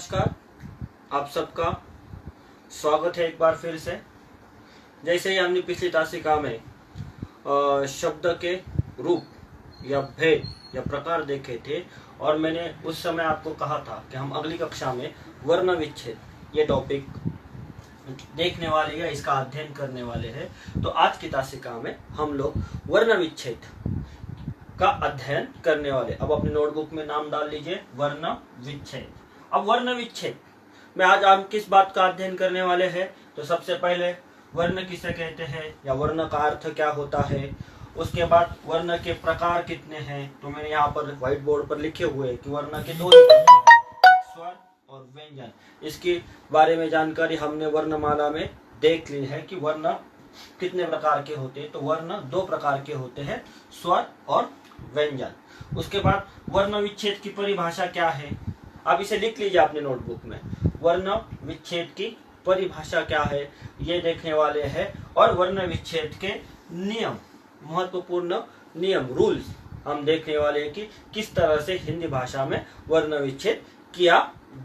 नमस्कार। आप सबका स्वागत है एक बार फिर से। जैसे ही हमने पिछली तासिका में शब्द के रूप या भेद या प्रकार देखे थे और मैंने उस समय आपको कहा था कि हम अगली कक्षा में वर्ण विच्छेद ये टॉपिक देखने वाले या इसका अध्ययन करने वाले हैं। तो आज की तासिका में हम लोग वर्ण विच्छेद का अध्ययन करने वाले। अब अपने नोटबुक में नाम डाल लीजिए, वर्ण विच्छेद। अब वर्ण विच्छेद में आज हम किस बात का अध्ययन करने वाले हैं? तो सबसे पहले वर्ण किसे कहते हैं या वर्ण का अर्थ क्या होता है। उसके बाद वर्ण के प्रकार कितने हैं, तो मैंने यहाँ पर व्हाइट बोर्ड पर लिखे हुए कि वर्ण के दो ही प्रकार हैं, स्वर और व्यंजन। इसके बारे में जानकारी हमने वर्णमाला में देख ली है कि वर्ण कितने प्रकार के होते हैं। तो वर्ण दो प्रकार के होते हैं, स्वर और व्यंजन। उसके बाद वर्ण विच्छेद की परिभाषा क्या है, आप इसे लिख लीजिए अपने नोटबुक में। वर्ण विच्छेद की परिभाषा क्या है ये देखने वाले हैं। और वर्ण विच्छेद के नियम, महत्वपूर्ण नियम, रूल्स हम देखने वाले हैं कि किस तरह से हिंदी भाषा में वर्ण विच्छेद किया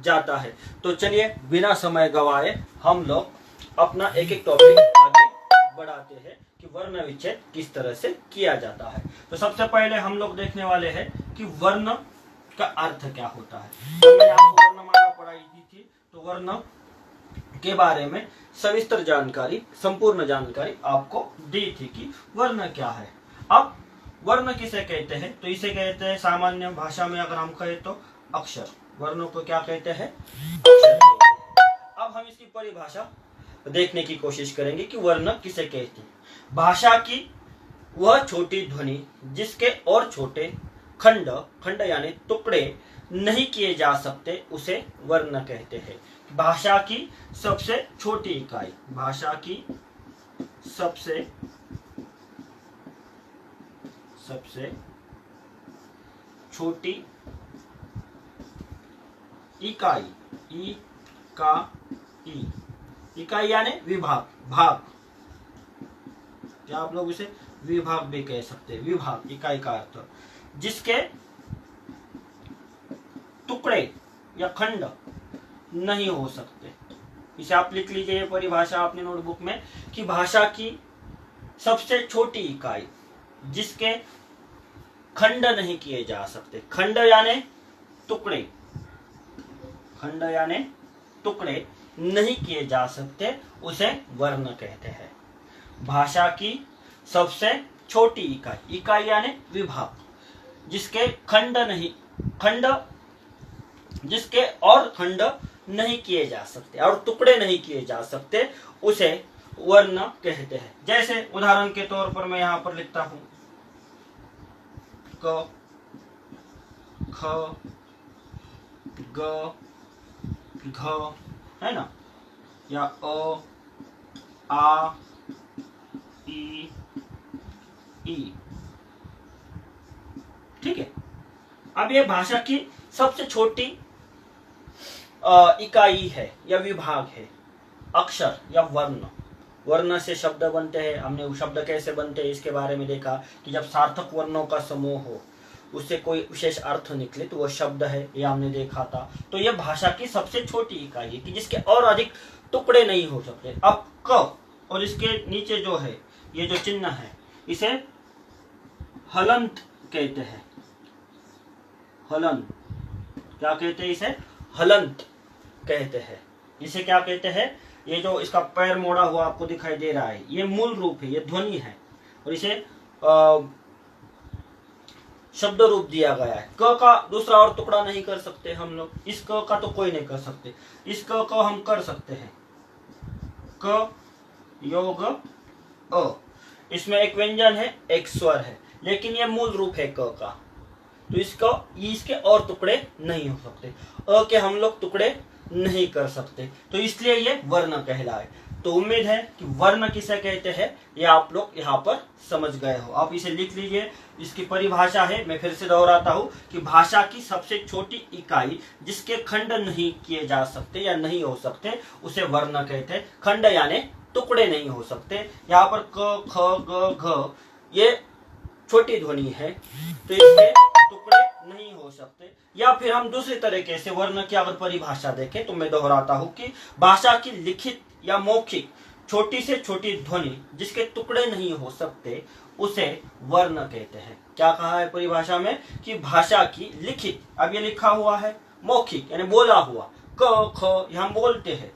जाता है। तो चलिए बिना समय गवाए हम लोग अपना एक एक टॉपिक आगे बढ़ाते हैं कि वर्ण विच्छेद किस तरह से किया जाता है। तो सबसे पहले हम लोग देखने वाले हैं कि वर्ण का अर्थ क्या होता है। तो मैंने आपको वर्णमाला पढ़ाई दी थी, तो वर्ण के बारे में सविस्तर जानकारी, संपूर्ण जानकारी आपको दी थी कि वर्ण क्या है। अब वर्ण किसे कहते हैं, तो इसे कहते हैं सामान्य भाषा में अगर हम कहें तो अक्षर। वर्णों को क्या कहते हैं? अक्षर कहते हैं। अब हम इसकी परिभाषा देखने की कोशिश करेंगे कि वर्ण किसे कहते हैं। भाषा की वह छोटी ध्वनि जिसके और छोटे खंड, खंड यानी टुकड़े नहीं किए जा सकते, उसे वर्ण कहते हैं। भाषा की सबसे छोटी इकाई, भाषा की सबसे छोटी इकाई, इकाई यानी विभाग, भाग, या आप लोग इसे विभाग भी कह सकते हैं। विभाग, इकाई का अर्थ जिसके टुकड़े या खंड नहीं हो सकते। इसे आप लिख लीजिए परिभाषा अपने नोटबुक में कि भाषा की सबसे छोटी इकाई जिसके खंड नहीं किए जा सकते। खंड यानी टुकड़े, खंड यानी टुकड़े नहीं किए जा सकते, उसे वर्ण कहते हैं। भाषा की सबसे छोटी इकाई, इकाई यानी विभाग, जिसके खंड नहीं, खंड जिसके और खंड नहीं किए जा सकते और टुकड़े नहीं किए जा सकते, उसे वर्ण कहते हैं। जैसे उदाहरण के तौर पर मैं यहां पर लिखता हूं क, ख, ग, घ, है ना, या अ, आ, ई, ई। ठीक है। अब ये भाषा की सबसे छोटी इकाई है या विभाग है। अक्षर या वर्ण, वर्ण से शब्द बनते हैं। हमने शब्द कैसे बनते हैं इसके बारे में देखा कि जब सार्थक वर्णों का समूह हो, उससे कोई विशेष अर्थ निकले तो वो शब्द है, ये हमने देखा था। तो यह भाषा की सबसे छोटी इकाई है कि जिसके और अधिक टुकड़े नहीं हो सकते। अब क और इसके नीचे जो है ये जो चिन्ह है, इसे हलंत कहते हैं। हलंत, क्या कहते हैं इसे? हलंत कहते हैं। इसे क्या कहते हैं? ये जो इसका पैर मोड़ा हुआ आपको दिखाई दे रहा है, ये मूल रूप है, ये ध्वनि है और इसे शब्द रूप दिया गया है। क का दूसरा और टुकड़ा नहीं कर सकते हम लोग। इस क का तो कोई नहीं कर सकते, इस क को हम कर सकते हैं। क योग अ, इसमें एक व्यंजन है, एक स्वर है, लेकिन ये मूल रूप है क का। तो इसके और टुकड़े नहीं हो सकते। अ के हम लोग टुकड़े नहीं कर सकते, तो इसलिए ये वर्ण कहलाए। तो उम्मीद है कि वर्ण किसे कहते हैं ये आप लोग यहाँ पर समझ गए हो। आप इसे लिख लीजिए। इसकी परिभाषा है, मैं फिर से दोहराता हूँ, कि भाषा की सबसे छोटी इकाई जिसके खंड नहीं किए जा सकते या नहीं हो सकते, उसे वर्ण कहते हैं। खंड यानी टुकड़े नहीं हो सकते। यहाँ पर क, ख, ग, घ ये छोटी ध्वनि है, तो इसके टुकड़े नहीं हो हो सकते, या फिर हम दूसरी तरीके से वर्ण की अगर परिभाषा देखें तो मैं दोहराता हूं कि भाषा की लिखित या मौखिक छोटी से छोटी ध्वनि जिसके टुकड़े नहीं हो सकते उसे वर्ण कहते हैं। क्या कहा है परिभाषा में कि भाषा की लिखित, अब ये लिखा हुआ है, मौखिक यानी बोला हुआ, क ख हम बोलते हैं,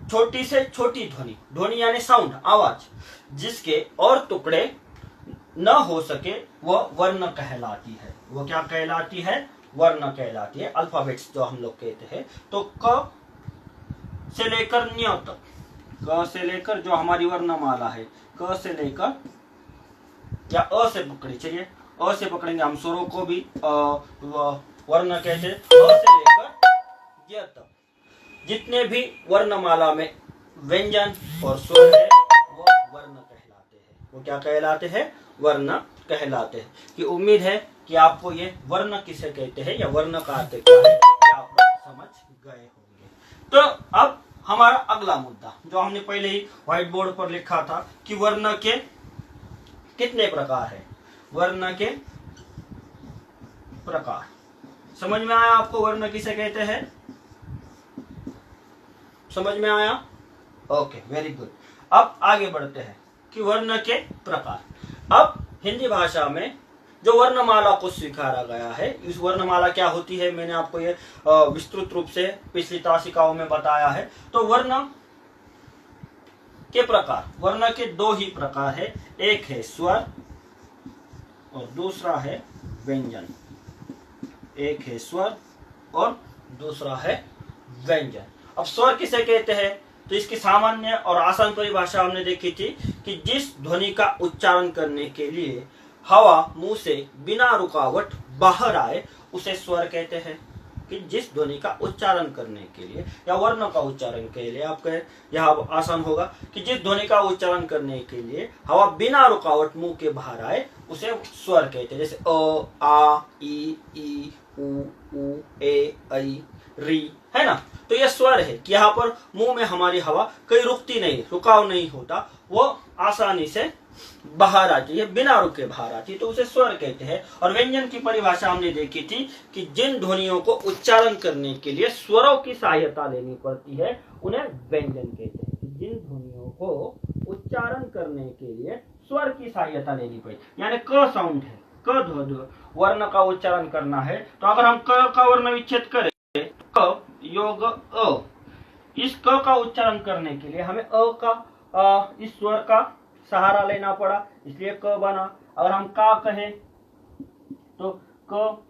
छोटी से छोटी ध्वनि, ध्वनि यानी साउंड, आवाज, जिसके और टुकड़े न हो सके वह वर्ण कहलाती है। वो क्या कहलाती है? वर्ण कहलाती है। अल्फाबेट्स जो हम लोग कहते हैं, तो क से लेकर न्य तक, क से लेकर जो हमारी वर्णमाला है, क से लेकर या अ से पकड़े, चलिए अ से पकड़ेंगे हम स्वरों को भी वर्ण कहते हैं। अ से लेकर य तक जितने भी वर्णमाला में व्यंजन और स्वर है वो वर्ण कहलाते हैं। वो क्या कहलाते हैं? वर्ण कहलाते हैं। कि उम्मीद है कि आपको ये वर्ण किसे कहते हैं या वर्ण का अर्थ क्या है आप समझ गए होंगे। तो अब हमारा अगला मुद्दा जो हमने पहले ही व्हाइट बोर्ड पर लिखा था कि वर्ण के कितने प्रकार है। वर्ण के प्रकार समझ में आया आपको? वर्ण किसे कहते हैं? समझ में आया? Okay, very good. अब आगे बढ़ते हैं कि वर्ण के प्रकार। अब हिंदी भाषा में जो वर्णमाला को स्वीकारा गया है, इस वर्णमाला क्या होती है मैंने आपको ये विस्तृत रूप से पिछली तासिकाओं में बताया है। तो वर्ण के प्रकार, वर्ण के दो ही प्रकार है, एक है स्वर और दूसरा है व्यंजन। एक है स्वर और दूसरा है व्यंजन। अब स्वर किसे कहते हैं? तो इसकी सामान्य और आसान परिभाषा हमने देखी थी कि जिस ध्वनि का उच्चारण करने के लिए हवा मुंह से बिना रुकावट बाहर आए उसे स्वर कहते हैं। कि जिस ध्वनि का उच्चारण करने के लिए या वर्ण का उच्चारण के लिए, आपका यह आसान होगा कि जिस ध्वनि का उच्चारण करने के लिए हवा बिना रुकावट मुंह के बाहर आए उसे स्वर कहते हैं। जैसे अ, आ, ई, उ, ए, ऐ, री, है ना। तो यह स्वर है कि यहाँ पर मुंह में हमारी हवा कहीं रुकती नहीं, रुकाव नहीं होता, वो आसानी से बाहर आती है, बिना रुके बाहर आती है, तो उसे स्वर कहते हैं। और व्यंजन की परिभाषा हमने देखी थी कि जिन ध्वनियों को उच्चारण करने के लिए स्वरों की सहायता लेनी पड़ती है उन्हें व्यंजन कहते हैं। जिन ध्वनियों को उच्चारण करने के लिए स्वर की सहायता लेनी पड़ती, यानी क साउंड है, क ध्वनि वर्ण का उच्चारण करना है, तो अगर हम क का वर्ण विच्छेद करें, क योग अ, इस क का उच्चारण करने के लिए हमें अ का इस स्वर का सहारा लेना पड़ा, इसलिए क बना। अगर हम का कहें तो क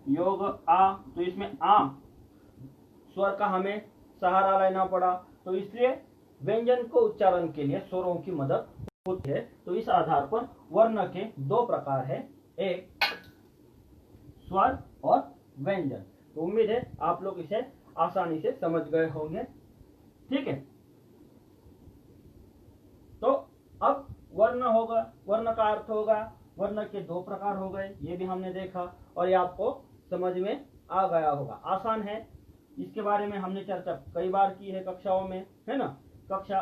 योग आ, तो इसमें आ स्वर का हमें सहारा लेना पड़ा, तो इसलिए व्यंजन को उच्चारण के लिए स्वरों की मदद होती है। तो इस आधार पर वर्ण के दो प्रकार है, एक स्वर और व्यंजन। तो उम्मीद है आप लोग इसे आसानी से समझ गए होंगे। ठीक है, तो अब वर्ण होगा, वर्ण का अर्थ होगा, वर्ण के दो प्रकार हो गए, ये भी हमने देखा और ये आपको समझ में आ गया होगा। आसान है, इसके बारे में हमने चर्चा कई बार की है कक्षाओं में, है ना। कक्षा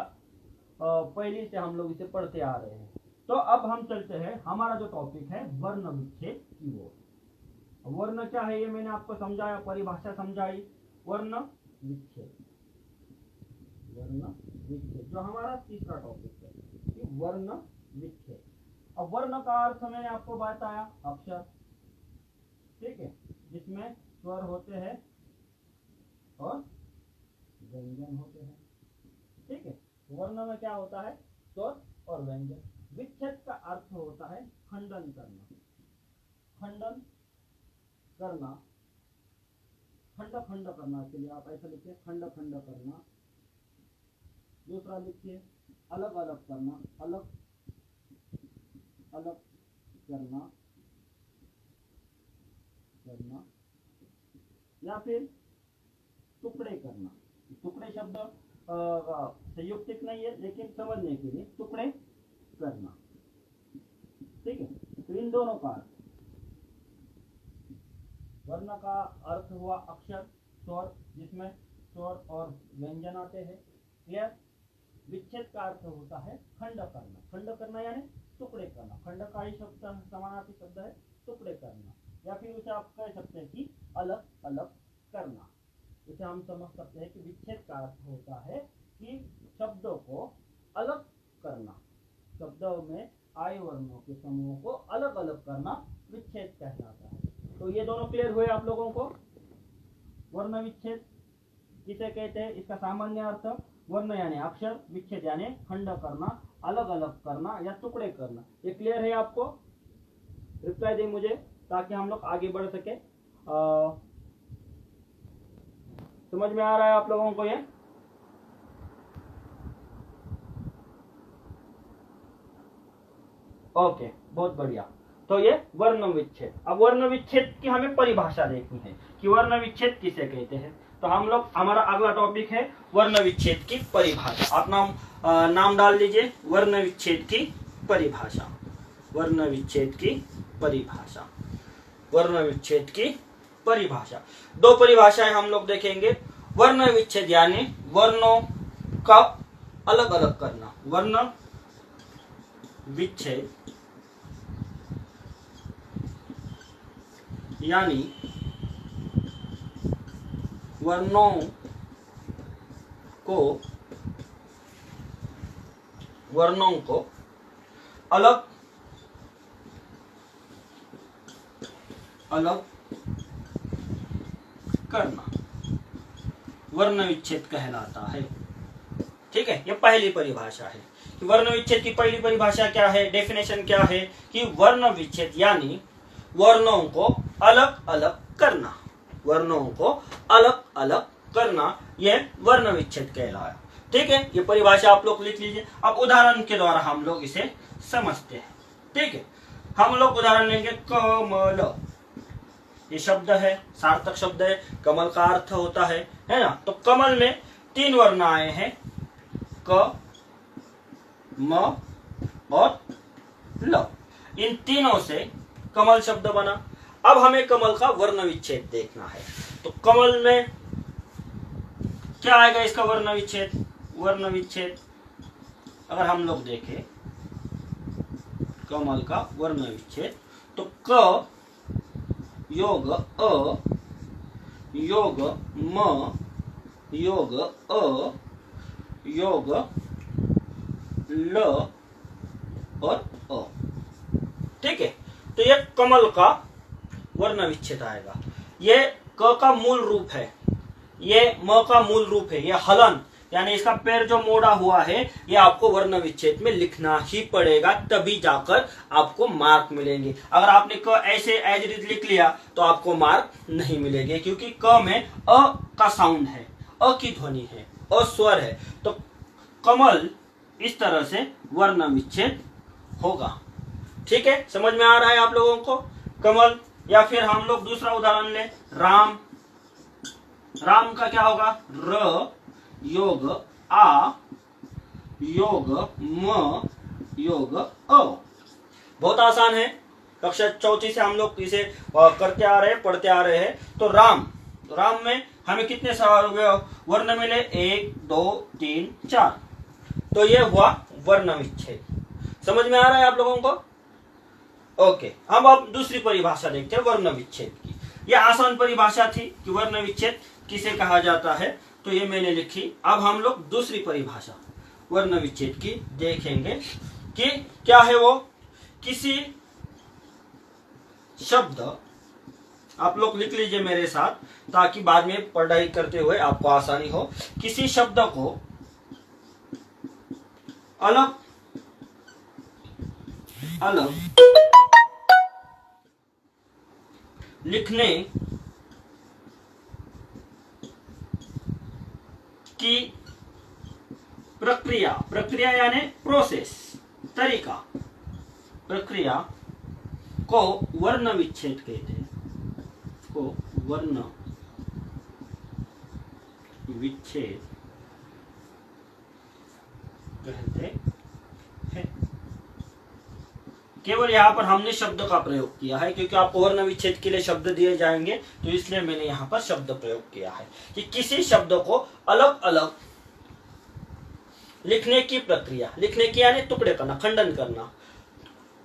पहली से हम लोग इसे पढ़ते आ रहे हैं। तो अब हम चलते हैं, हमारा जो टॉपिक है वर्ण विच्छेद की ओर। वर्ण क्या है ये मैंने आपको समझाया, परिभाषा समझाई। वर्ण विच्छेद, वर्ण विच्छेद जो हमारा तीसरा टॉपिक है कि वर्ण विच्छेद। अब वर्ण का अर्थ मैंने आपको बताया, अक्षर, ठीक है, जिसमें स्वर होते हैं और व्यंजन होते हैं। ठीक है, वर्ण में क्या होता है? स्वर और व्यंजन। विच्छेद का अर्थ होता है खंडन करना, खंडन करना, खंड खंड करना के लिए आप ऐसा लिखिए, खंड खंड करना। दूसरा लिखिए अलग अलग करना, अलग अलग करना, करना, या फिर टुकड़े करना। टुकड़े शब्द संयुक्तिक नहीं है, लेकिन समझने के लिए टुकड़े करना। ठीक है, तो इन दोनों का अर्थ, वर्ण का अर्थ हुआ अक्षर, स्वर, जिसमें स्वर और व्यंजन आते हैं। क्लियर? विच्छेद का अर्थ होता है खंड करना, खंड करना यानी टुकड़े करना। खंड का ही शब्द समानार्थी शब्द है टुकड़े करना। या फिर उसे आप कह सकते हैं कि अलग अलग करना। इसे हम समझ सकते हैं कि विच्छेद का अर्थ होता है कि शब्दों को अलग करना, शब्दों में आय वर्णों के समूह को अलग अलग करना विच्छेद कहलाता है। तो ये दोनों क्लियर हुए आप लोगों को। वर्ण विच्छेद किसे कहते हैं, इसका सामान्य अर्थ वर्ण यानी अक्षर, विच्छेद यानी खंड करना, अलग अलग करना या टुकड़े करना। ये क्लियर है आपको? रिप्लाई दें मुझे ताकि हम लोग आगे बढ़ सके। समझ में आ रहा है आप लोगों को ये? ओके, बहुत बढ़िया। तो ये वर्ण विच्छेद। अब वर्ण विच्छेद की हमें परिभाषा देखनी है कि वर्ण विच्छेद किसे कहते हैं। तो हम लोग, हमारा अगला टॉपिक है वर्ण विच्छेद की परिभाषा। आप नाम डाल लीजिए, वर्ण विच्छेद की परिभाषा। वर्ण विच्छेद की परिभाषा, वर्ण विच्छेद की परिभाषा। दो परिभाषाएं हम लोग देखेंगे। वर्ण विच्छेद यानी वर्णों का अलग अलग करना। वर्ण विच्छेद यानी वर्णों को अलग अलग करना वर्ण विच्छेद कहलाता है। ठीक है, ये पहली परिभाषा है कि वर्ण विच्छेद की पहली परिभाषा क्या है, डेफिनेशन क्या है कि वर्ण विच्छेद यानी वर्णों को अलग अलग करना। वर्णों को अलग अलग करना, यह वर्ण विच्छेद कहलाया। ठीक है, ये परिभाषा आप लोग लिख लीजिए। अब उदाहरण के द्वारा हम लोग इसे समझते हैं। ठीक है, हम लोग उदाहरण लेंगे। कमल, ये शब्द है, सार्थक शब्द है। कमल का अर्थ होता है ना। तो कमल में 3 वर्ण आए हैं, क, म और ल। इन तीनों से कमल शब्द बना। अब हमें कमल का वर्ण विच्छेद देखना है। तो कमल में क्या आएगा इसका वर्ण विच्छेद? वर्ण विच्छेद अगर हम लोग देखें कमल का वर्ण विच्छेद, तो क योग अ योग म योग अ योग ल और अ। ठीक है, तो ये कमल का वर्ण विच्छेद आएगा। ये क का मूल रूप है, ये म का मूल रूप है, ये हलन यानी इसका पैर जो मोड़ा हुआ है, ये आपको वर्ण विच्छेद में लिखना ही पड़ेगा, तभी जाकर आपको मार्क मिलेंगे। अगर आपने क ऐसे एज इट इज लिख लिया तो आपको मार्क नहीं मिलेंगे, क्योंकि क में अ का साउंड है, अ की ध्वनि है, अ स्वर है। तो कमल इस तरह से वर्ण विच्छेद होगा। ठीक है, समझ में आ रहा है आप लोगों को कमल? या फिर हम लोग दूसरा उदाहरण लें, राम। राम का क्या होगा? र योग आ योग म योग अ। बहुत आसान है, कक्षा 4 से हम लोग इसे करते आ रहे हैं, पढ़ते आ रहे हैं। तो राम, तो राम में हमें कितने वर्ण मिले? 1 2 3 4। तो ये हुआ वर्ण विच्छेद। समझ में आ रहा है आप लोगों को? ओके, अब आप दूसरी परिभाषा देखते हैं वर्ण विच्छेद की। यह आसान परिभाषा थी कि वर्ण विच्छेद किसे कहा जाता है, तो ये मैंने लिखी। अब हम लोग दूसरी परिभाषा वर्ण विच्छेद की देखेंगे कि क्या है वो। किसी शब्द, आप लोग लिख लीजिए मेरे साथ ताकि बाद में पढ़ाई करते हुए आपको आसानी हो। किसी शब्द को अलग अलग लिखने की प्रक्रिया, प्रक्रिया यानी प्रोसेस, तरीका, प्रक्रिया को वर्ण विच्छेद कहते हैं, को वर्ण विच्छेद कहते हैं। केवल यहाँ पर हमने शब्द का प्रयोग किया है, क्योंकि आपको वर्ण विच्छेद के लिए शब्द दिए जाएंगे, तो इसलिए मैंने यहाँ पर शब्द प्रयोग किया है कि किसी शब्द को अलग अलग लिखने की प्रक्रिया, लिखने की यानी टुकड़े करना, खंडन करना,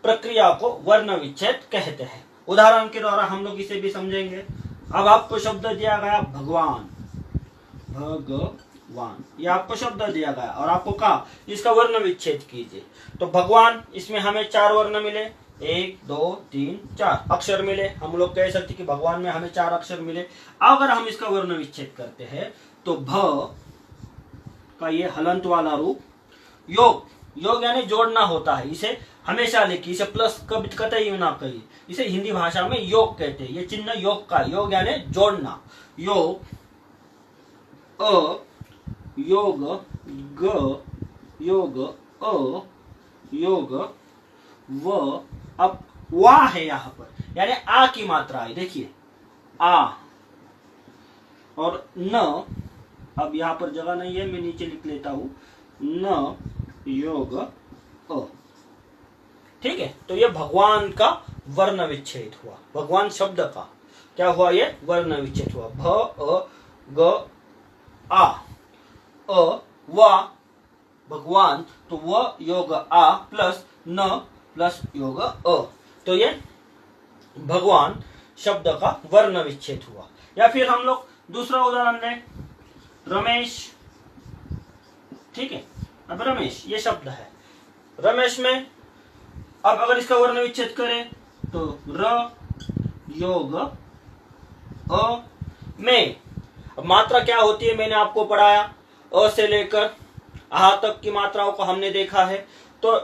प्रक्रिया को वर्ण विच्छेद कहते हैं। उदाहरण के द्वारा हम लोग इसे भी समझेंगे। अब आपको शब्द दिया गया भगवान, भगवान, ये आपको शब्द दिया गया और आपको कहा इसका वर्ण विच्छेद कीजिए। तो भगवान, इसमें हमें 4 वर्ण मिले, 1 2 3 4 अक्षर मिले। हम लोग कह सकते कि भगवान में हमें 4 अक्षर मिले। अगर हम इसका वर्ण विच्छेद करते हैं तो भ का ये हलंत वाला रूप, योग, योग यानी जोड़ना होता है, इसे हमेशा लिखिए, इसे प्लस कभी कतई ना कहिए, इसे हिंदी भाषा में योग कहते हैं। ये चिन्ह योग का, योग यानी जोड़ना, योग, अ योग, ग योग, अ योग, व, अब वा है यहाँ पर, यानी आ की मात्रा है, देखिए आ, और न, अब यहाँ पर जगह नहीं है, मैं नीचे लिख लेता हूं, न योग अ। ठीक है, तो ये भगवान का वर्ण विच्छेद हुआ, भगवान शब्द का क्या हुआ, ये वर्ण विच्छेद हुआ। भ अ ग आ, अ वा भगवान, तो व योग आ प्लस न प्लस योग अ, तो ये भगवान शब्द का वर्ण विच्छेद हुआ। या फिर हम लोग दूसरा उदाहरण लें, रमेश। ठीक है, अब रमेश ये शब्द है, रमेश में अब अगर इसका वर्ण विच्छेद करें तो र योग अ में, अब मात्रा क्या होती है मैंने आपको पढ़ाया, अ से लेकर आ तक की मात्राओं को हमने देखा है। तो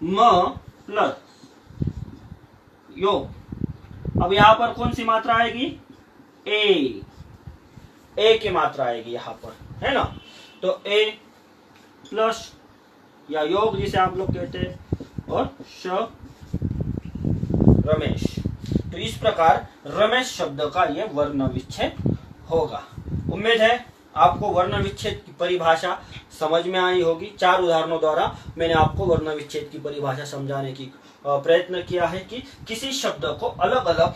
म प्लस योग, अब यहां पर कौन सी मात्रा आएगी, ए की मात्रा आएगी यहां पर, है ना। तो ए प्लस या योग जिसे आप लोग कहते हैं, और श रमेश। तो इस प्रकार रमेश शब्द का यह वर्ण विच्छेद होगा। उम्मीद है आपको वर्ण विच्छेद की परिभाषा समझ में आई होगी। 4 उदाहरणों द्वारा मैंने आपको वर्ण विच्छेद की परिभाषा समझाने की प्रयत्न किया है कि किसी शब्द को अलग अलग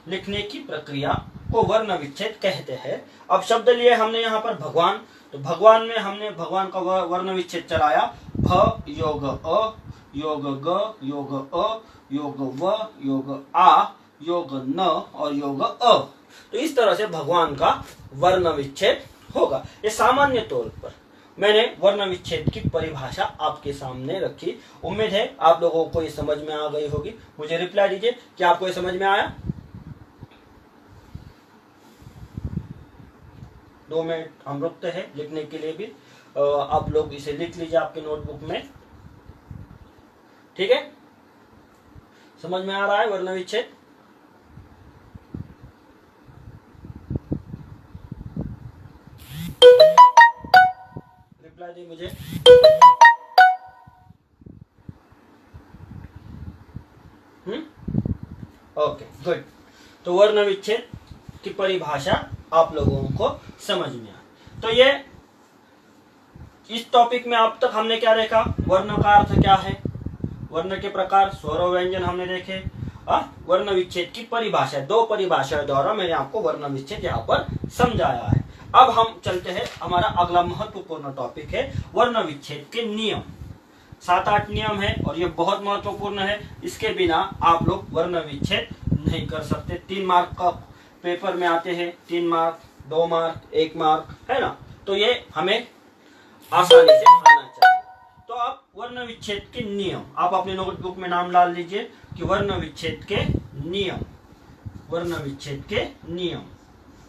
लिखने की प्रक्रिया को वर्ण विच्छेद कहते हैं। अब शब्द लिए हमने यहाँ पर भगवान, तो भगवान में हमने भगवान का वर्ण विच्छेद चलाया, भ योग अ योग ग योग अ योग व योग आ योग न और योग अ। तो इस तरह से भगवान का वर्ण विच्छेद होगा। ये सामान्य तौर पर मैंने वर्ण विच्छेद की परिभाषा आपके सामने रखी। उम्मीद है आप लोगों को ये समझ में आ गई होगी। मुझे रिप्लाई दीजिए कि आपको ये समझ में आया। 2 मिनट हम रुकते हैं लिखने के लिए भी, आप लोग इसे लिख लीजिए आपके नोटबुक में। ठीक है, समझ में आ रहा है वर्ण विच्छेद। रिप्लाई दी मुझे। Okay good. तो वर्ण विच्छेद की परिभाषा आप लोगों को समझ में आया। तो ये इस टॉपिक में अब तक हमने क्या देखा, वर्ण का अर्थ क्या है, वर्ण के प्रकार, स्वर और व्यंजन हमने देखे, वर्ण विच्छेद की परिभाषा, 2 परिभाषाओं द्वारा मैंने आपको वर्ण विच्छेद यहाँ पर समझाया है। अब हम चलते हैं, हमारा अगला महत्वपूर्ण टॉपिक है वर्ण विच्छेद के नियम। 7-8 नियम है और ये बहुत महत्वपूर्ण है। इसके बिना आप लोग वर्ण विच्छेद नहीं कर सकते। 3 मार्क का पेपर में आते हैं, 3 मार्क, 2 मार्क, 1 मार्क, है ना। तो ये हमें आसानी से आना चाहिए। तो आप वर्ण विच्छेद के नियम, आप अपने नोटबुक में नाम डाल लीजिए कि वर्ण विच्छेद के नियम, वर्ण विच्छेद के नियम,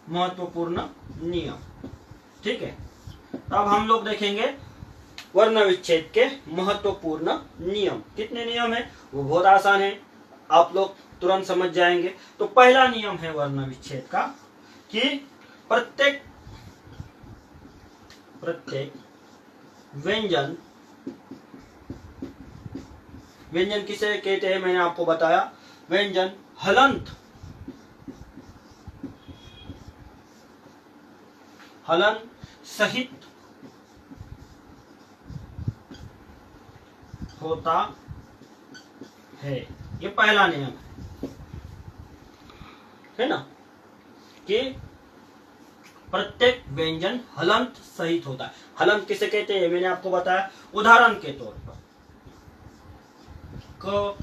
महत्वपूर्ण नियम। ठीक है, अब हम लोग देखेंगे वर्ण विच्छेद के महत्वपूर्ण नियम। कितने नियम है, वो बहुत आसान है, आप लोग तुरंत समझ जाएंगे। तो पहला नियम है वर्ण विच्छेद का कि प्रत्येक व्यंजन, व्यंजन किसे कहते हैं मैंने आपको बताया, व्यंजन हलंत सहित होता है। ये पहला नियम है ना, कि प्रत्येक व्यंजन हलंत सहित होता है। हलंत किसे कहते हैं मैंने आपको बताया। उदाहरण के तौर पर क,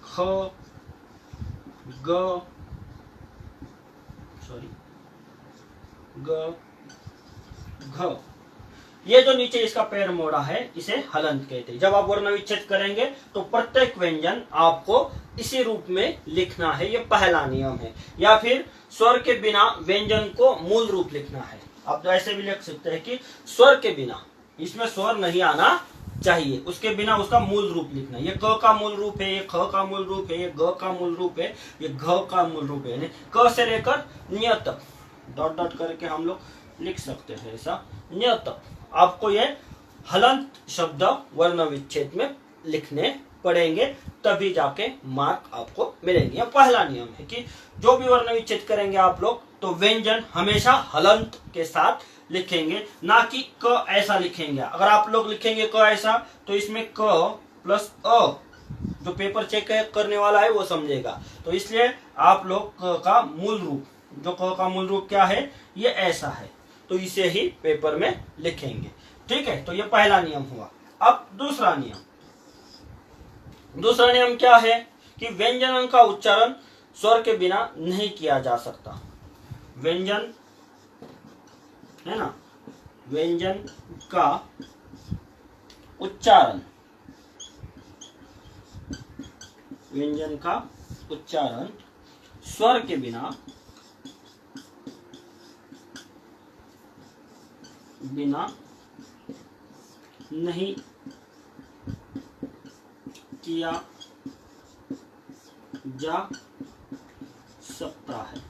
ख, ग, सॉरी ग, घ। ये जो नीचे इसका पैर मोड़ा है इसे हलंत कहते हैं। जब आप वर्ण विच्छेद करेंगे तो प्रत्येक व्यंजन आपको इसी रूप में लिखना है, ये पहला नियम है। या फिर स्वर के बिना व्यंजन को मूल रूप लिखना है। आप तो ऐसे भी लिख सकते हैं कि स्वर के बिना, इसमें स्वर नहीं आना चाहिए, उसके बिना उसका मूल रूप लिखना। ये क का मूल रूप है, ये ख का मूल रूप है, ये ग का मूल रूप है, ये घ का मूल रूप है। क से लेकर न्य तक डॉट डॉट करके हम लोग लिख सकते हैं। ऐसा न्य तक आपको ये हलंत शब्द वर्ण विच्छेद में लिखने पड़ेंगे, तभी जाके मार्क आपको मिलेंगे। यह पहला नियम है कि जो भी वर्ण विच्छेद करेंगे आप लोग तो व्यंजन हमेशा हलंत के साथ लिखेंगे, ना कि क ऐसा लिखेंगे। अगर आप लोग लिखेंगे क ऐसा तो इसमें क प्लस अ, जो पेपर चेक करने वाला है वो समझेगा। तो इसलिए आप लोग क का मूल रूप, जो क का मूल रूप क्या है, ये ऐसा है, तो इसे ही पेपर में लिखेंगे। ठीक है, तो ये पहला नियम हुआ। अब दूसरा नियम, दूसरा नियम क्या है कि व्यंजन का उच्चारण स्वर के बिना नहीं किया जा सकता। व्यंजन है ना, व्यंजन का उच्चारण, व्यंजन का उच्चारण स्वर के बिना नहीं किया जा सकता है।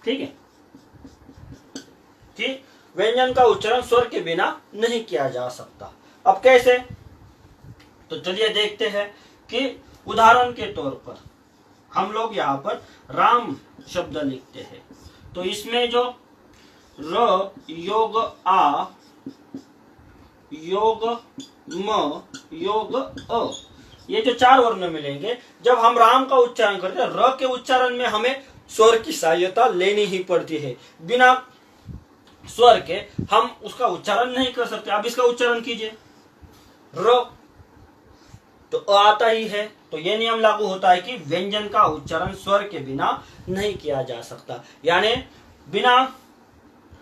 ठीक है, कि व्यंजन का उच्चारण स्वर के बिना नहीं किया जा सकता। अब कैसे, तो चलिए देखते हैं कि उदाहरण के तौर पर हम लोग यहाँ पर राम शब्द लिखते हैं, तो इसमें जो र योग आ योग म योग अ, ये जो चार वर्ण मिलेंगे, जब हम राम का उच्चारण करते हैं, र के उच्चारण में हमें स्वर की सहायता लेनी ही पड़ती है। बिना स्वर के हम उसका उच्चारण नहीं कर सकते। आप इसका उच्चारण कीजिए, र तो अ आता ही है, तो यह नियम लागू होता है कि व्यंजन का उच्चारण स्वर के बिना नहीं किया जा सकता, यानी बिना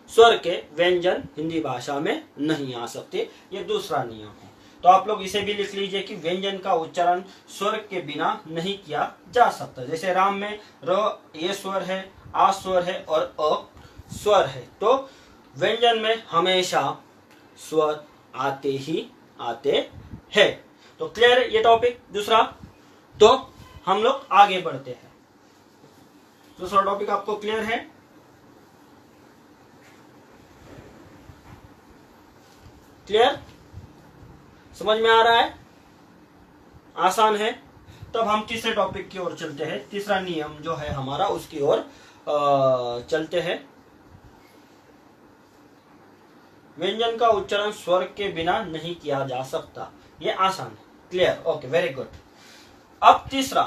स्वर के व्यंजन हिंदी भाषा में नहीं आ सकते। ये दूसरा नियम है। तो आप लोग इसे भी लिख लीजिए कि व्यंजन का उच्चारण स्वर के बिना नहीं किया जा सकता। जैसे राम में र ये स्वर है, आ स्वर है और अ स्वर है, तो व्यंजन में हमेशा स्वर आते ही आते हैं। तो क्लियर है ये टॉपिक दूसरा। तो हम लोग आगे बढ़ते हैं। दूसरा टॉपिक आपको क्लियर है? क्लियर, समझ में आ रहा है, आसान है। तब हम तीसरे टॉपिक की ओर चलते हैं। तीसरा नियम जो है हमारा उसकी ओर चलते हैं। व्यंजन का उच्चारण स्वर के बिना नहीं किया जा सकता, ये आसान है। Clear, okay, very good. अब तीसरा,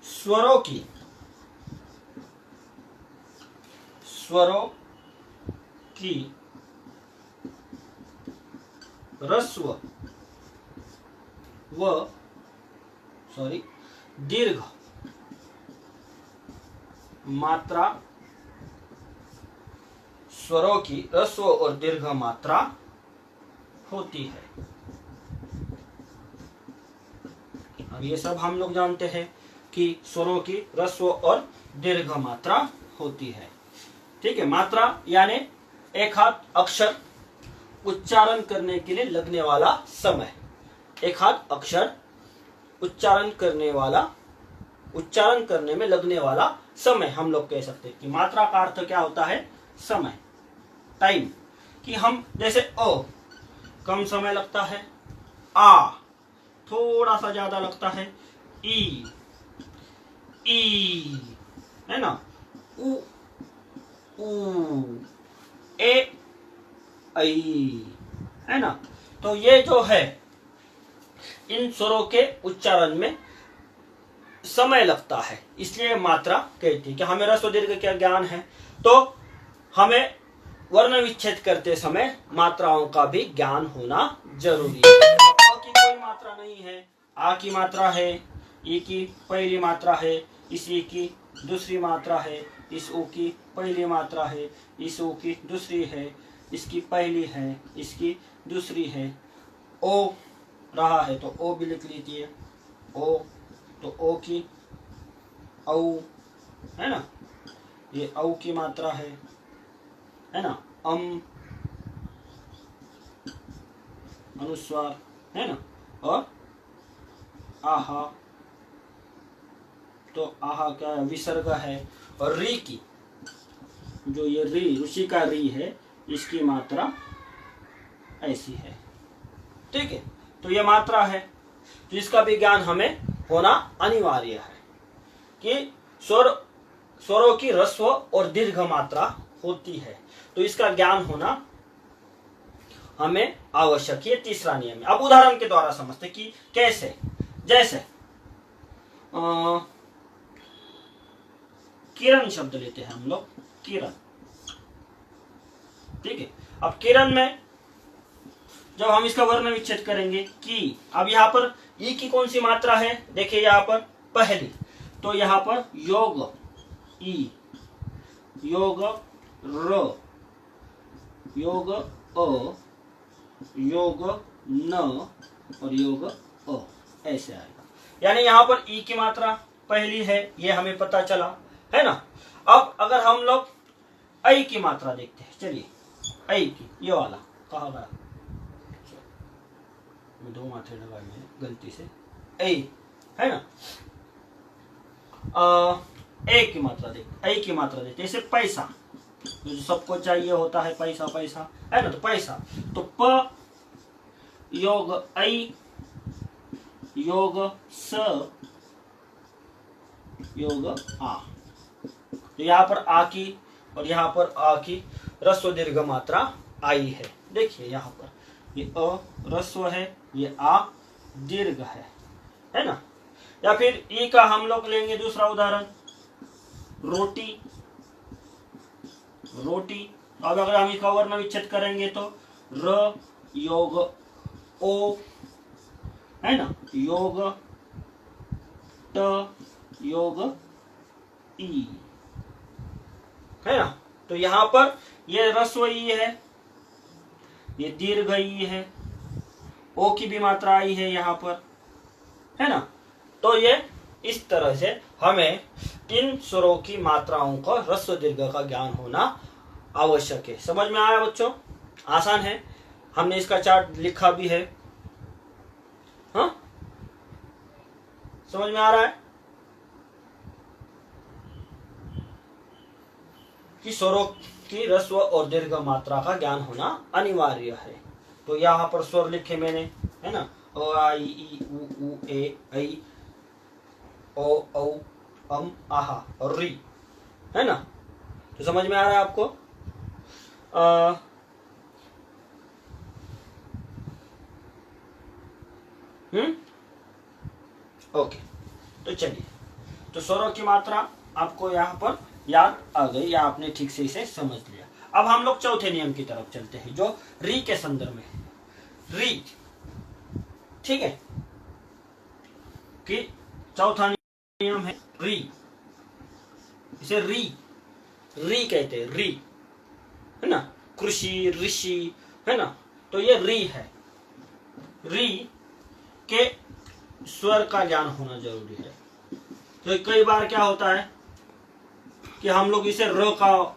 स्वरों की ह्रस्व व दीर्घ मात्रा, स्वरों की ह्रस्व और दीर्घ मात्रा होती है। अब ये सब हम लोग जानते हैं कि स्वरों की ह्रस्व और दीर्घ मात्रा होती है। ठीक है, मात्रा यानी एक हाथ अक्षर उच्चारण करने के लिए लगने वाला समय, एक हाथ अक्षर उच्चारण करने में लगने वाला समय हम लोग कह सकते हैं कि मात्रा का अर्थ क्या होता है, समय, टाइम। कि हम जैसे अ कम समय लगता है, आ थोड़ा सा ज्यादा लगता है, ई है ना, उ ए आई, है ना। तो ये जो है इन स्वरों के उच्चारण में समय लगता है, इसलिए मात्रा कहती है। कि हमें ह्रस्व दीर्घ का ज्ञान है तो हमें वर्ण विच्छेद करते समय मात्राओं का भी ज्ञान होना जरूरी है। अ की कोई मात्रा नहीं है, आ की मात्रा है, ई की पहली मात्रा है, इस ई की दूसरी मात्रा है, इस ऊ की पहली मात्रा है, इस ऊ की दूसरी है, इसकी पहली है, इसकी दूसरी है। ओ रहा है तो ओ भी लिख लीजिए, ओ तो ओ की औ है ना, ये औ की मात्रा है ना। अनुस्वार है ना, और आहा तो आहा क्या विसर्ग है। और री की जो ये री ऋषि का री है, इसकी मात्रा ऐसी है। ठीक है, तो ये मात्रा है, तो इसका भी ज्ञान हमें होना अनिवार्य है कि स्वरों की ह्रस्व और दीर्घ मात्रा होती है, तो इसका ज्ञान होना हमें आवश्यक है। तीसरा नियम है। अब उदाहरण के द्वारा समझते कि कैसे। जैसे किरण शब्द लेते हैं हम लोग, किरण। ठीक है, अब किरण में जब हम इसका वर्ण विच्छेद करेंगे कि, अब यहाँ पर ई की कौन सी मात्रा है, देखिए यहाँ पर पहली, तो यहाँ पर योग ई, योग र, योग अ, योग न और योग अ, ऐसे आएगा। यानी यहाँ पर ई की मात्रा पहली है, ये हमें पता चला है ना। अब अगर हम लोग ऐ की मात्रा देखते हैं, चलिए ऐ की, ये वाला कहा गया, मैं दो मात्रे लगाए मैंने गलती से, ऐ है ना। ए की मात्रा देखते, ऐ की मात्रा देखते, जैसे पैसा, जो सबको चाहिए होता है पैसा, पैसा है ना, तो पैसा, तो प योग ऐ योग स योग आ, तो यहाँ पर आ की और यहाँ पर आ की ह्रस्व दीर्घ मात्रा आई है। देखिए यहाँ पर ये अ ह्रस्व है, ये आ दीर्घ है ना। या फिर ई का हम लोग लेंगे दूसरा उदाहरण, रोटी, रोटी। अब अगर हम इसका वर्ण विच्छेद करेंगे तो र योग ओ है ना, योग ट योग ई है ना। तो यहाँ पर ये ह्रस्व ई है, ये दीर्घ ई है, ओ की भी मात्रा आई है यहाँ पर है ना। तो ये इस तरह से हमें इन स्वरों की मात्राओं का ह्रस्व दीर्घ का ज्ञान होना आवश्यक है। समझ में आया बच्चों? आसान है, हमने इसका चार्ट लिखा भी है। हाँ, समझ में आ रहा है कि स्वरों की ह्रस्व और दीर्घ मात्रा का ज्ञान होना अनिवार्य है। तो यहाँ पर स्वर लिखे मैंने है ना, अ आ इ ई उ ए ऐ ओ औ आहा और री है ना। तो समझ में आ रहा है आपको? ओके, तो चलिए, तो स्वरों की मात्रा आपको यहाँ पर याद आ गई या आपने ठीक से इसे समझ लिया। अब हम लोग चौथे नियम की तरफ चलते हैं, जो री के संदर्भ में है। री, ठीक है, कि चौथा नियम है री, इसे री री कहते हैं, री है ना, कृषि ऋषि है ना। तो ये री है, री के स्वर का ज्ञान होना जरूरी है। तो कई बार क्या होता है कि हम लोग इसे र का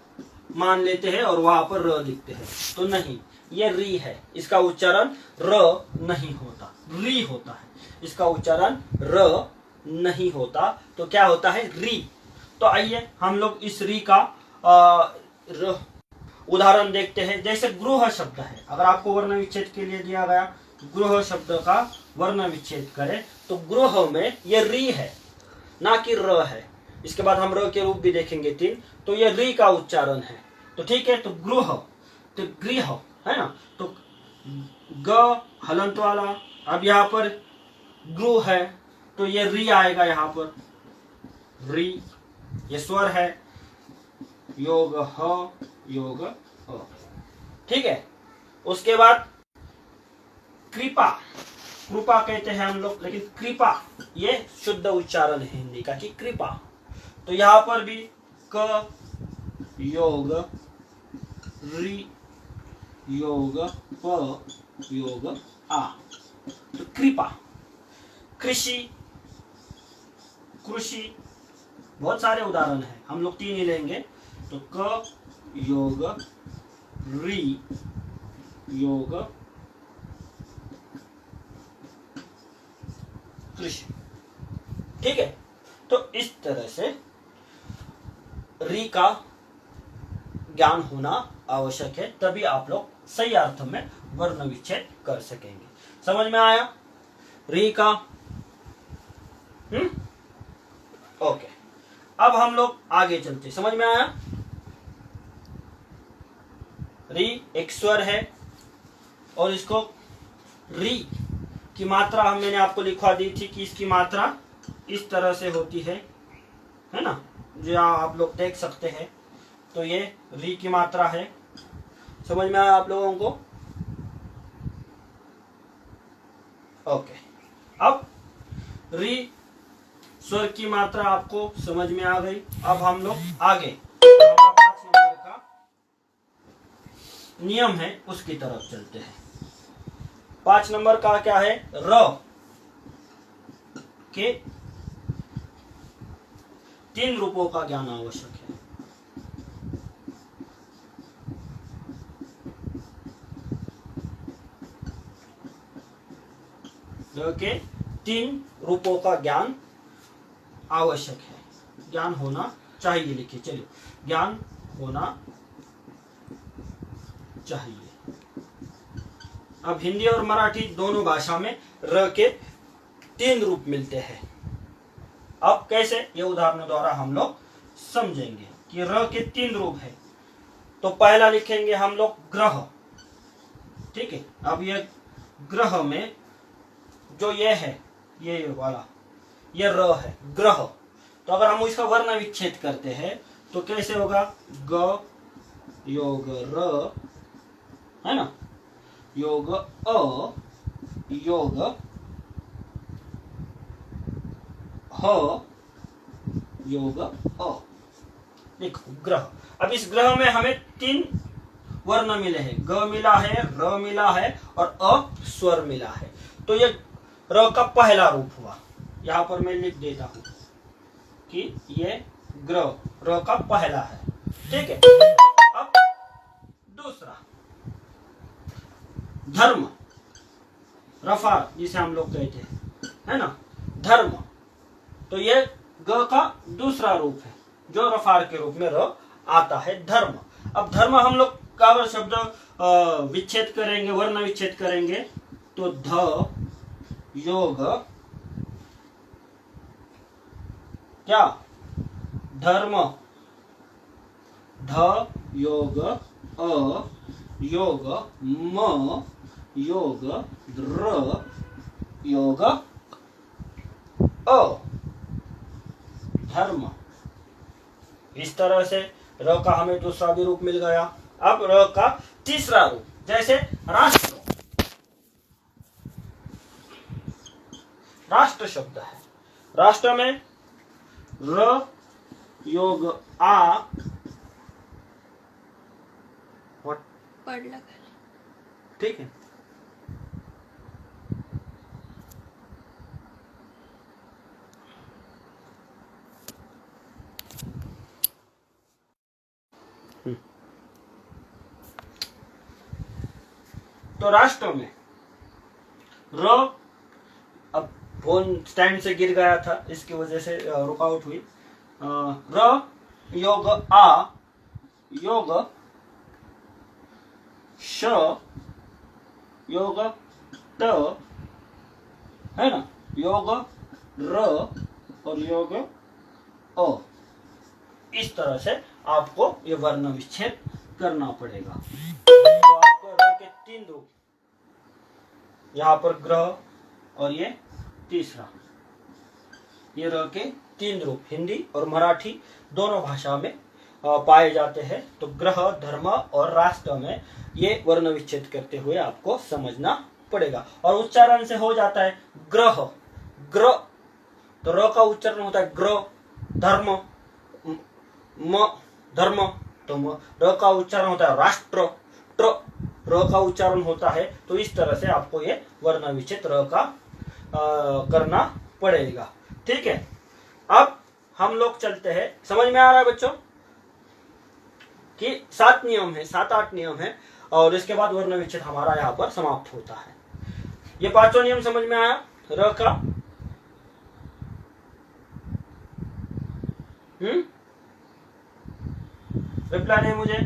मान लेते हैं और वहां पर र लिखते हैं, तो नहीं, ये री है, इसका उच्चारण र नहीं होता, री होता है, इसका उच्चारण र नहीं होता, तो क्या होता है, री। तो आइए हम लोग इस री का उदाहरण देखते हैं। जैसे गृह शब्द है, अगर आपको वर्ण विच्छेद के लिए दिया गया गृह शब्द का वर्ण विच्छेद करें तो गृह में ये री है, ना कि र है। इसके बाद हम र के रूप भी देखेंगे तीन, तो ये री का उच्चारण है। तो ठीक है, तो गृह, तो गृह है ना, तो ग हलंत वाला। अब यहाँ पर गृह है तो ये री आएगा, यहाँ पर री, ये स्वर है, योग ह योग अ, ठीक है। उसके बाद कृपा, कृपा कहते हैं हम लोग, लेकिन कृपा ये शुद्ध उच्चारण है हिंदी का कि कृपा। तो यहां पर भी क योग रि योग प योग आ, तो कृपा। कृषि, कृषि, बहुत सारे उदाहरण हैं, हम लोग 3 ही लेंगे। तो क योग रि योग कृषि, ठीक है। तो इस तरह से री का ज्ञान होना आवश्यक है, तभी आप लोग सही अर्थ में वर्ण विच्छेद कर सकेंगे। समझ में आया री का? ओके, अब हम लोग आगे चलते। समझ में आया? री एक स्वर है और इसको री की मात्रा मैंने आपको लिखवा दी थी कि इसकी मात्रा इस तरह से होती है ना, जो आप लोग देख सकते हैं। तो ये री की मात्रा है। समझ में आया आप लोगों को? ओके, अब री स्वर की मात्रा आपको समझ में आ गई। अब हम लोग आगे 5 नंबर का नियम है उसकी तरफ चलते हैं। 5 नंबर का क्या है? र के 3 रूपों का ज्ञान आवश्यक है। र के 3 रूपों का ज्ञान आवश्यक है, ज्ञान होना चाहिए। लिखिए, चलिए, ज्ञान होना चाहिए। अब हिंदी और मराठी दोनों भाषा में र के 3 रूप मिलते हैं। अब कैसे, ये उदाहरणों द्वारा हम लोग समझेंगे कि र के 3 रूप है। तो पहला लिखेंगे हम लोग ग्रह, ठीक है। अब ये ग्रह में जो ये है, ये वाला, ये र है, ग्रह। तो अगर हम इसका वर्ण विच्छेद करते हैं तो कैसे होगा? ग योग र, है ना, योग अ योग ह योग अ। देखो ग्रह। अब इस ग्रह में हमें 3 वर्ण मिले हैं, ग मिला है, र मिला है और अ स्वर मिला है। तो ये र का पहला रूप हुआ। यहां पर मैं लिख देता हूं कि ये ग्रह र का पहला है, ठीक है। अब दूसरा धर्म, रफार जिसे हम लोग कहते हैं, है ना, धर्म। तो ये ग का दूसरा रूप है जो रफार के रूप में र आता है, धर्म। अब धर्म हम लोग का अगर शब्द विच्छेद करेंगे, वर्ण विच्छेद करेंगे तो ध योग क्या? धर्म, ध योग अ योग म योग र योग अ, धर्म। इस तरह से र का हमें दूसरा भी रूप मिल गया। अब र का तीसरा रूप, जैसे राष्ट्र, राष्ट्र शब्द है। राष्ट्र में र योग आ, ठीक है। तो राष्ट्र में र, अब फोन स्टैंड से गिर गया था, इसकी वजह से रुकावट हुई। र योग आ योग श योग त, है ना, योग र और योग अ। इस तरह से आपको ये वर्ण विच्छेद करना पड़ेगा। तो आपको र के 3 रूप, यहाँ पर ग्रह और ये तीसरा, ये र के 3 रूप हिंदी और मराठी दोनों भाषा में पाए जाते हैं। तो ग्रह, धर्म और राष्ट्र में ये वर्ण विच्छेद करते हुए आपको समझना पड़ेगा। और उच्चारण से हो जाता है ग्रह, ग्र तो र का उच्चारण होता है ग्र, धर्म, म धर्म, तो र का उच्चारण होता है राष्ट्र, ट्र, र का उच्चारण होता है। तो इस तरह से आपको ये वर्ण विच्छेद र का करना पड़ेगा। ठीक है, अब हम लोग चलते हैं, समझ में आ रहा है बच्चों कि 7 नियम है, 7-8 नियम है, और इसके बाद वर्ण विच्छेद हमारा यहाँ पर समाप्त होता है। ये 5वां नियम समझ में आया र का? रिप्लाई नहीं मुझे।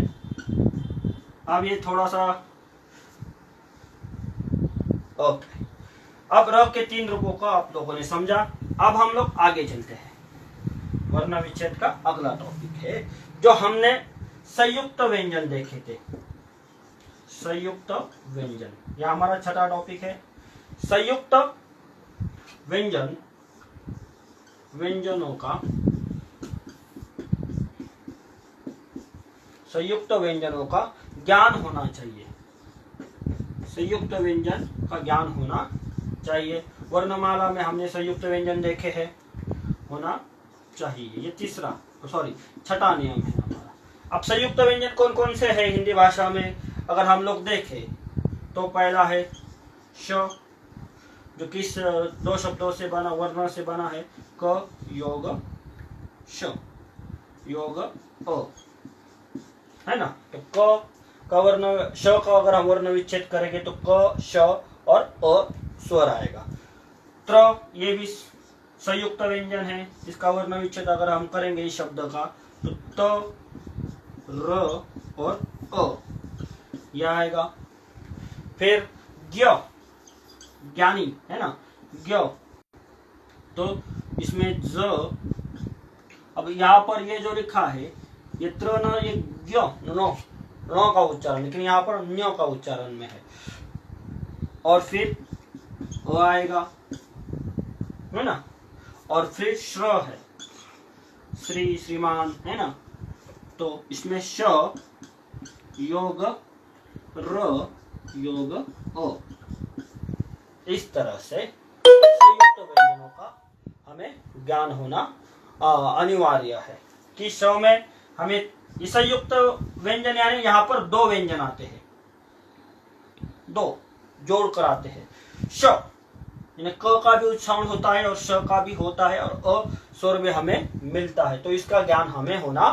अब ये थोड़ा सा ओके, अब र के 3 रूपों का आप लोगों ने समझा। अब हम लोग आगे चलते हैं। वर्ण विच्छेद का अगला टॉपिक है जो हमने संयुक्त व्यंजन देखे थे। संयुक्त व्यंजन, यह हमारा 6वां टॉपिक है। संयुक्त व्यंजन, व्यंजनों का, संयुक्त व्यंजनों का ज्ञान होना चाहिए। संयुक्त व्यंजन का ज्ञान होना चाहिए। वर्णमाला में हमने संयुक्त व्यंजन देखे हैं, होना चाहिए। ये 6वां नियम है हमारा। अब संयुक्त व्यंजन कौन कौन से है हिंदी भाषा में अगर हम लोग देखें तो पहला है श, जो किस 2 शब्दों से बना, वर्ण से बना है, क योग श, योग अ, है ना। तो क का वर्ण, श का अगर हम वर्ण विच्छेद करेंगे तो क, श और अ स्वर आएगा। त्र, ये भी संयुक्त व्यंजन है, इसका वर्ण विच्छेद अगर हम करेंगे इस शब्द का तो त, र और अ यह आएगा। फिर ज्ञ, ज्ञानी, है ना, ज्ञ, तो इसमें ज, अब यहाँ पर ये जो लिखा है ये त्र न, ये ज्ञ न का उच्चारण, लेकिन यहाँ पर न्य का उच्चारण में है। और फिर अ आएगा, है ना, और फिर श्र है, श्री, श्रीमान, है ना, तो इसमें श, योग र, योग अ। इस तरह से संयुक्त व्यंजनों का हमें ज्ञान होना अनिवार्य है कि श में हमें ये संयुक्त व्यंजन, यानी यहाँ पर 2 व्यंजन आते हैं, 2 जोड़ कर आते हैं। श यानी क का भी उच्चारण होता है और श का भी होता है, और अ स्वर में हमें मिलता है, तो इसका ज्ञान हमें होना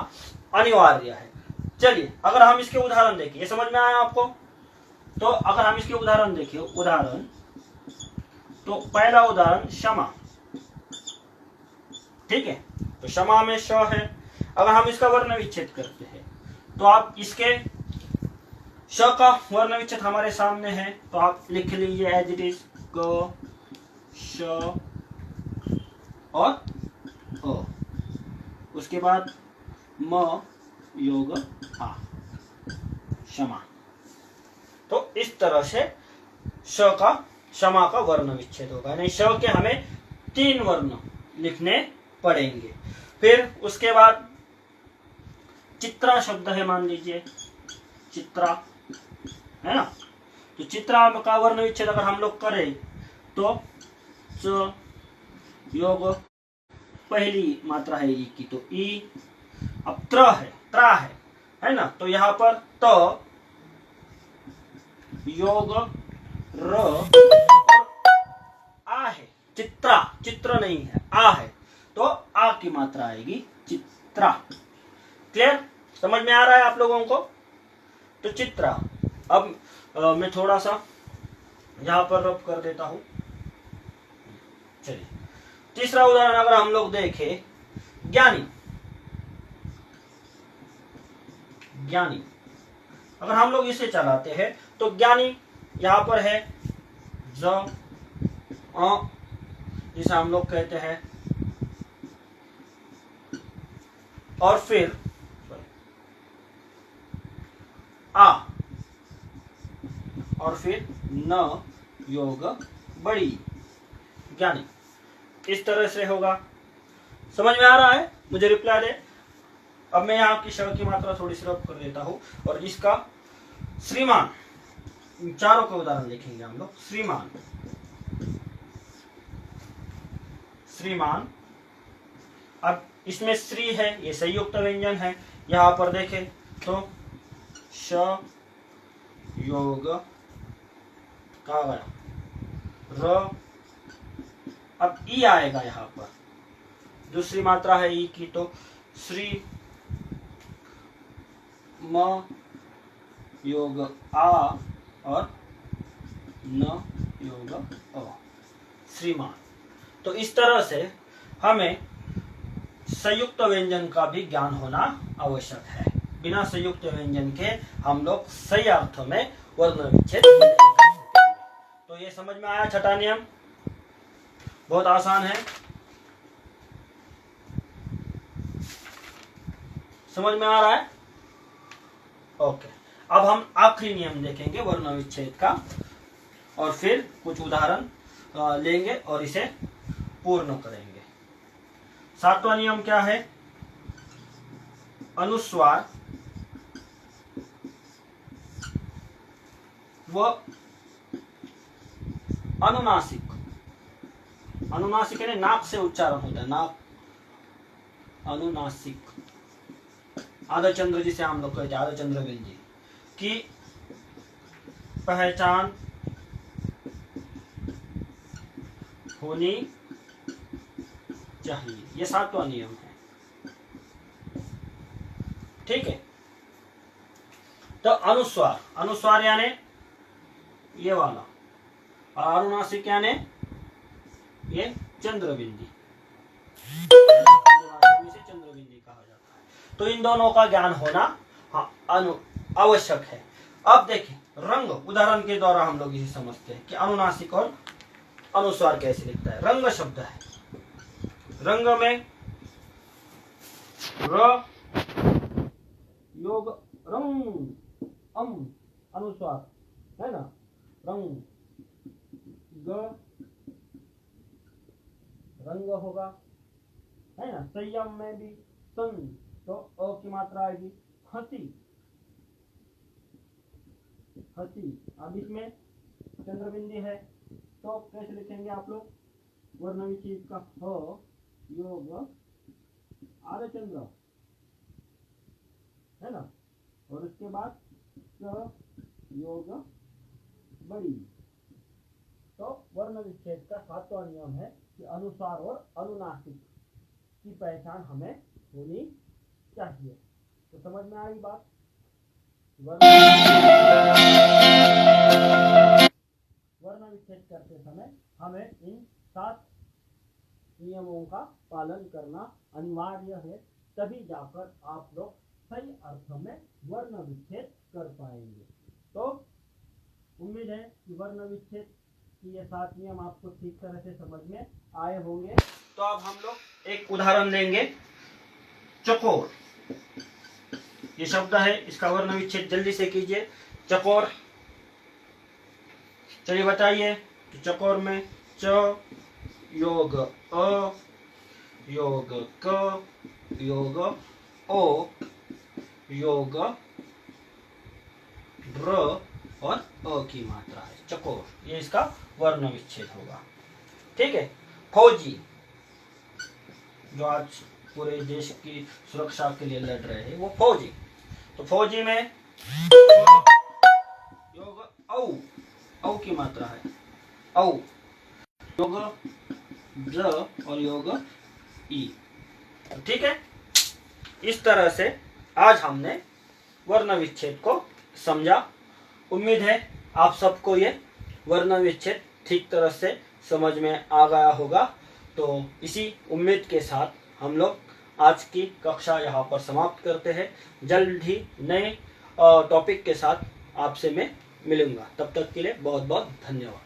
अनिवार्य है। चलिए अगर हम इसके उदाहरण देखें, ये समझ में आया आपको? तो अगर हम इसके उदाहरण देखें, उदाहरण, तो पहला उदाहरण क्षमा, ठीक है, तो क्षमा में श है। अगर हम इसका वर्ण विच्छेद करते हैं तो आप इसके श का वर्ण विच्छेद हमारे सामने है, तो आप लिख लीजिए एज इट इज, क, श और अ, उसके बाद म, योग आ, क्षमा। तो इस तरह से श का, क्षमा का वर्ण विच्छेद होगा। नहीं, श के हमें 3 वर्ण लिखने पड़ेंगे। फिर उसके बाद चित्रा शब्द है, मान लीजिए चित्रा, है ना, तो चित्रा का वर्ण विच्छेद अगर हम लोग करें तो च, योग, पहली मात्रा है ई की, तो ई, अब त्र है, त्रा है ना, तो यहाँ पर त, योग, र और आ है, चित्रा, चित्र नहीं है, आ है, तो आ की मात्रा आएगी चित्रा। क्लियर, समझ में आ रहा है आप लोगों को? तो चित्रा। अब मैं थोड़ा सा यहाँ पर रब कर देता हूं। चलिए तीसरा उदाहरण अगर हम लोग देखें, ज्ञानी, ज्ञानी, अगर हम लोग इसे चलाते हैं तो ज्ञानी यहाँ पर है ज, अ, जिसे हम लोग कहते हैं, और फिर आ, और फिर न, योग, बड़ी, ज्ञानी। इस तरह से होगा। समझ में आ रहा है? मुझे रिप्लाई दे। अब मैं यहाँ की श की मात्रा थोड़ी सी रब कर देता हूं, और इसका श्रीमान, चारों के उदाहरण देखेंगे हम लोग। श्रीमान, श्रीमान। अब इसमें श्री है, ये संयुक्त व्यंजन है। यहां पर देखें तो श योग कहा गया र, अब ई आएगा यहाँ पर, दूसरी मात्रा है ई की, तो श्री म योग आ और न योग अ, श्रीमान। तो इस तरह से हमें संयुक्त व्यंजन का भी ज्ञान होना आवश्यक है। बिना संयुक्त व्यंजन के हम लोग सही अर्थ में वर्ण विच्छेद नहीं कर सकते। तो ये समझ में आया छठा नियम, बहुत आसान है, समझ में आ रहा है? ओके, अब हम आखिरी नियम देखेंगे वर्ण विच्छेद का, और फिर कुछ उदाहरण लेंगे और इसे पूर्ण करेंगे। सातवां नियम क्या है? अनुस्वार व अनुनासिक, अनुनासिक यानी नाक से उच्चारण होता है, नाक, अनुनासिक, आधचंद्र जिसे हम लोग कहते हैं, आधचंद्र व्यंजन की पहचान होनी चाहिए। यह सातवां नियम है, ठीक है। तो अनुस्वार, अनुस्वार यानी ये वाला, और अनुनासिक यानी ये चंद्रबिंदी, इसे चंद्रबिंदी कहा जाता है। तो इन दोनों का ज्ञान होना आवश्यक है। अब देखिए रंग, उदाहरण के द्वारा हम लोग इसे समझते हैं कि अनुनासिक और अनुस्वार कैसे लिखता है। रंग शब्द है, रंग में र योग रंग, अनुस्वार है ना, रंग, ग रंग होगा, है ना। संयम में भी सन, तो अ की मात्रा आएगी। हंसी, हंसी, अब इसमें चंद्रबिंदी है, तो कैसे लिखेंगे आप लोग? वर्ण विच्छेद का ह योग आधचंद्र, है ना, और उसके बाद क योग बड़ी। तो वर्ण विच्छेद का सातवां नियम है कि अनुस्वार और अनुनासिक की पहचान हमें होनी चाहिए। तो समझ में आई बात? वर्ण विच्छेद करते समय हमें इन 7 नियमों का पालन करना अनिवार्य है, तभी जाकर आप लोग सही अर्थ में वर्ण विच्छेद कर पाएंगे। तो उम्मीद है कि वर्ण विच्छेद कि ये 7 नियम आपको ठीक तरह से समझ में आए होंगे। तो अब हम लोग एक उदाहरण लेंगे। चकोर, ये शब्द है, इसका वर्ण विच्छेद जल्दी से कीजिए। चकोर, चलिए बताइए। तो चकोर में च योग अ योग क योग ओ योग र और अ की मात्रा है। चकोर, ये इसका वर्ण विच्छेद होगा, ठीक है। फौजी, जो आज पूरे देश की सुरक्षा के लिए लड़ रहे हैं, वो फौजी। तो फौजी में योग औ, औ की मात्रा है, औ, योग ज और योग ई, ठीक है। इस तरह से आज हमने वर्ण विच्छेद को समझा। उम्मीद है आप सबको ये वर्ण विच्छेद ठीक तरह से समझ में आ गया होगा। तो इसी उम्मीद के साथ हम लोग आज की कक्षा यहाँ पर समाप्त करते हैं। जल्द ही नए टॉपिक के साथ आपसे मैं मिलूंगा। तब तक के लिए बहुत बहुत धन्यवाद।